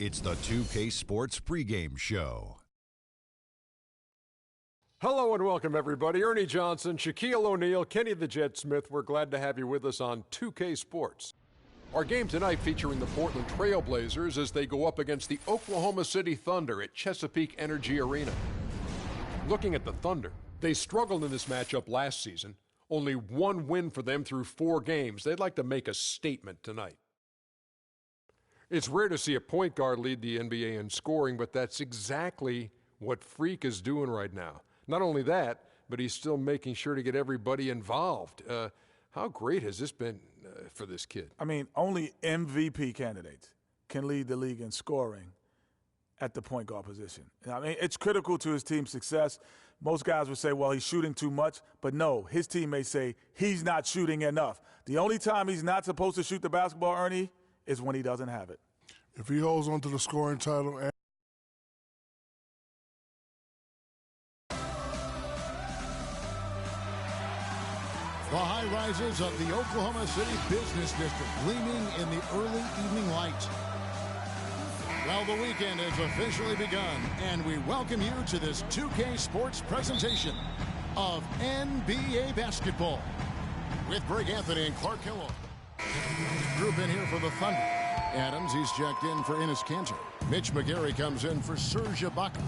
It's the 2K Sports pregame show. Hello and welcome, everybody. Ernie Johnson, Shaquille O'Neal, Kenny the Jet Smith. We're glad to have you with us on 2K Sports. Our game tonight featuring the Portland Trail Blazers as they go up against the Oklahoma City Thunder at Chesapeake Energy Arena. Looking at the Thunder, they struggled in this matchup last season. Only one win for them through 4 games. They'd like to make a statement tonight. It's rare to see a point guard lead the NBA in scoring, but that's exactly what Freak is doing right now. Not only that, but he's still making sure to get everybody involved. How great has this been for this kid? I mean, only MVP candidates can lead the league in scoring at the point guard position. I mean, it's critical to his team's success. Most guys would say, well, he's shooting too much. But no, his teammates say he's not shooting enough. The only time he's not supposed to shoot the basketball, Ernie, is when he doesn't have it. If he holds on to the scoring title and the high rises of the Oklahoma City Business District gleaming in the early evening light. Well, the weekend has officially begun, and we welcome you to this 2K Sports presentation of NBA basketball with Greg Anthony and Clark Hill. Group in here for the Thunder. Adams, he's checked in for Enes Kanter. Mitch McGarry comes in for Serge Ibaka.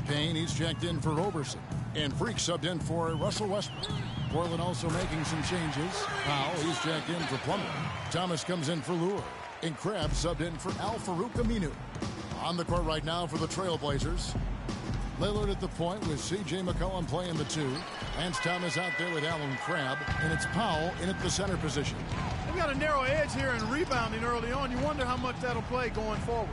Payne, he's checked in for Roberson. And Freak subbed in for Russell Westbrook. Portland also making some changes. Powell, he's checked in for Plumlee. Thomas comes in for Lure. And Krabs subbed in for Al-Farouq Aminu. On the court right now for the Trailblazers. Lillard at the point with C.J. McCollum playing the 2. Lance Thomas out there with Allen Crabbe. And it's Powell in at the center position. They've got a narrow edge here in rebounding early on. You wonder how much that'll play going forward.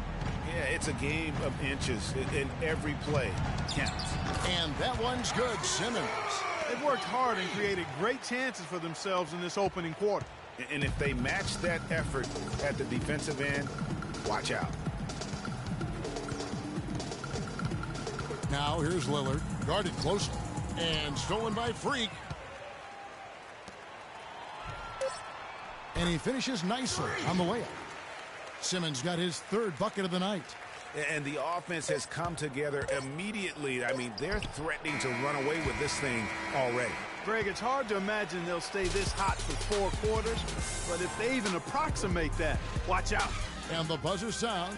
Yeah, it's a game of inches in every play. Counts. And that one's good. Simmons. They've worked hard and created great chances for themselves in this opening quarter. And if they match that effort at the defensive end, watch out. Now here's Lillard, guarded closely, and stolen by Freak. And he finishes nicely on the layup. Simmons got his 3rd bucket of the night. And the offense has come together immediately. I mean, they're threatening to run away with this thing already. Greg, it's hard to imagine they'll stay this hot for 4 quarters, but if they even approximate that, watch out. And the buzzer sound.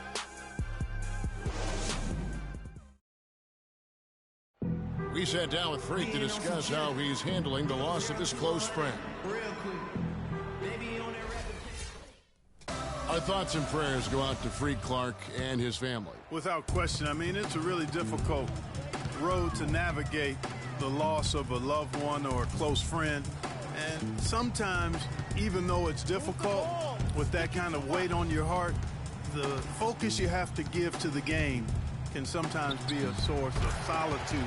We sat down with Freak to discuss how he's handling the loss of his close friend. Our thoughts and prayers go out to Freak Clark and his family. Without question, I mean, it's a really difficult road to navigate, the loss of a loved one or a close friend. And sometimes, even though it's difficult, with that kind of weight on your heart, the focus you have to give to the game can sometimes be a source of solitude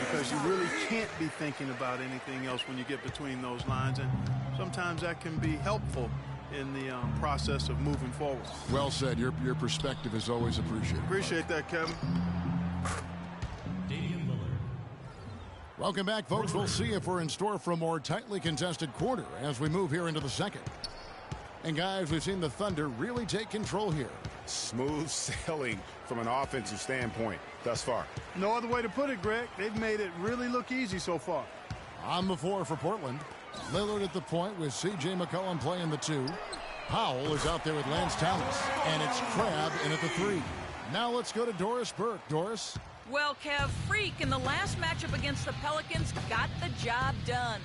because you really can't be thinking about anything else when you get between those lines. And sometimes that can be helpful in the process of moving forward. Well said. Your perspective is always appreciated. Appreciate that, Kevin. Welcome back, folks. We'll see if we're in store for a more tightly contested quarter as we move here into the second. And, guys, we've seen the Thunder really take control here. Smooth sailing from an offensive standpoint thus far. No other way to put it, Greg. They've made it really look easy so far. On the floor for Portland. Lillard at the point with C.J. McCollum playing the 2. Powell is out there with Lance Thomas. And it's Crabbe in at the 3. Now let's go to Doris Burke. Doris? Well, Kev, Freak in the last matchup against the Pelicans got the job done.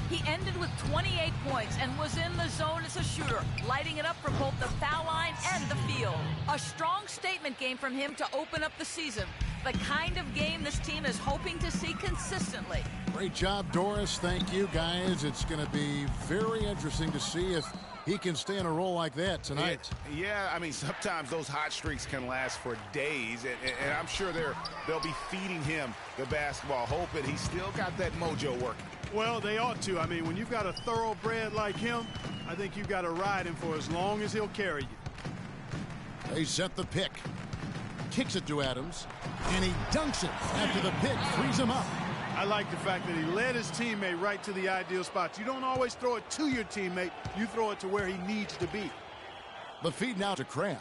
He ended with 28 points and was in the zone as a shooter, lighting it up from both the foul line and the field. A strong statement game from him to open up the season. The kind of game this team is hoping to see consistently. Great job, Doris. Thank you, guys. It's going to be very interesting to see if he can stay in a role like that tonight. Yeah, I mean, sometimes those hot streaks can last for days, and I'm sure they'll be feeding him the basketball, hoping he's still got that mojo working. Well, they ought to. I mean, when you've got a thoroughbred like him, I think you've got to ride him for as long as he'll carry you. They set the pick. Kicks it to Adams, and he dunks it after the pick frees him up. I like the fact that he led his teammate right to the ideal spot. You don't always throw it to your teammate. You throw it to where he needs to be. The feed now to Crabbe.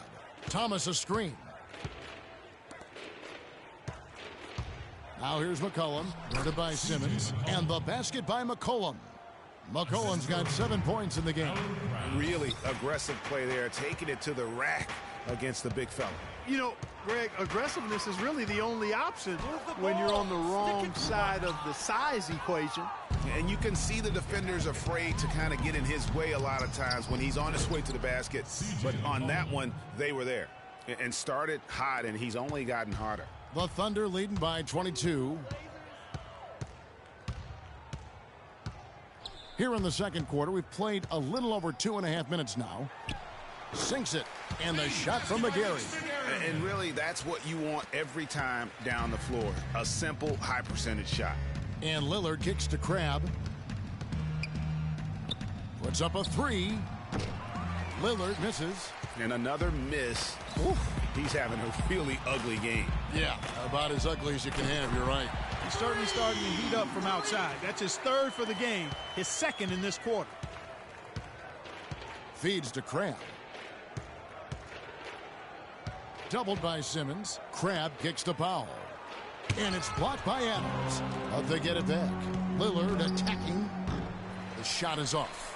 Thomas a screen. Now here's McCollum, guarded by Simmons, and the basket by McCollum. McCollum's got 7 points in the game. Really aggressive play there, taking it to the rack against the big fella. You know, Greg, aggressiveness is really the only option when you're on the wrong side of the size equation. And you can see the defenders afraid to kind of get in his way a lot of times when he's on his way to the basket. But on that one, they were there and started hot, and he's only gotten hotter. The Thunder leading by 22. Here in the second quarter, we've played a little over 2.5 minutes now. Sinks it, and the shot from McGarry. And really, that's what you want every time down the floor. A simple, high-percentage shot. And Lillard kicks to Crabbe. Puts up a 3. Lillard misses. And another miss. Oof. He's having a really ugly game. Yeah, about as ugly as you can have, you're right. He's certainly starting to heat up from outside. That's his 3rd for the game, his 2nd in this quarter. Feeds to Crabbe. Doubled by Simmons. Crabbe kicks to Powell. And it's blocked by Adams. But they get it back. Lillard attacking. The shot is off.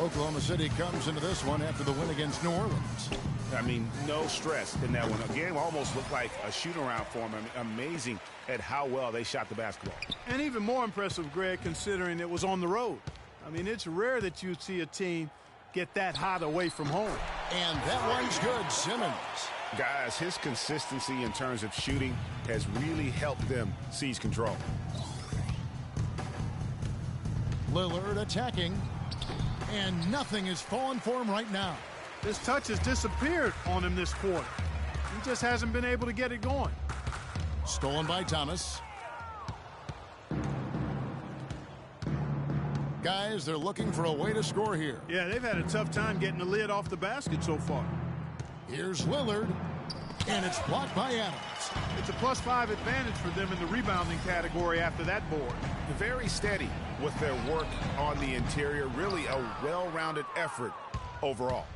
Oklahoma City comes into this one after the win against New Orleans. I mean, no stress in that one. The game almost looked like a shoot-around for them. I mean, amazing at how well they shot the basketball. And even more impressive, Greg, considering it was on the road. I mean, it's rare that you'd see a team get that hot away from home. And that one's good, Simmons. Guys, his consistency in terms of shooting has really helped them seize control. Lillard attacking. And nothing is falling for him right now. His touch has disappeared on him this quarter. He just hasn't been able to get it going. Stolen by Thomas. Guys, they're looking for a way to score here. Yeah, they've had a tough time getting the lid off the basket so far. Here's Lillard, and it's blocked by Adams. It's a +5 advantage for them in the rebounding category after that board. Very steady with their work on the interior. Really a well-rounded effort overall.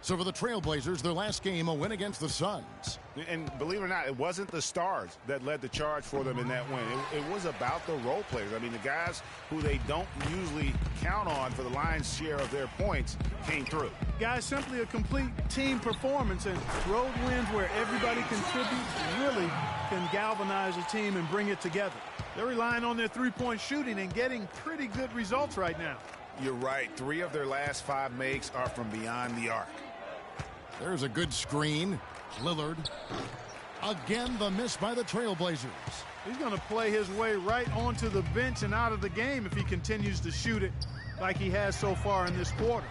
So for the Trailblazers, their last game, a win against the Suns. And believe it or not, it wasn't the stars that led the charge for them in that win. It was about the role players. I mean, the guys who they don't usually count on for the lion's share of their points came through. Guys, simply a complete team performance, and road wins where everybody contributes really can galvanize a team and bring it together. They're relying on their three-point shooting and getting pretty good results right now. You're right. 3 of their last 5 makes are from beyond the arc. There's a good screen. Lillard. Again, the miss by the Trailblazers. He's going to play his way right onto the bench and out of the game if he continues to shoot it like he has so far in this quarter.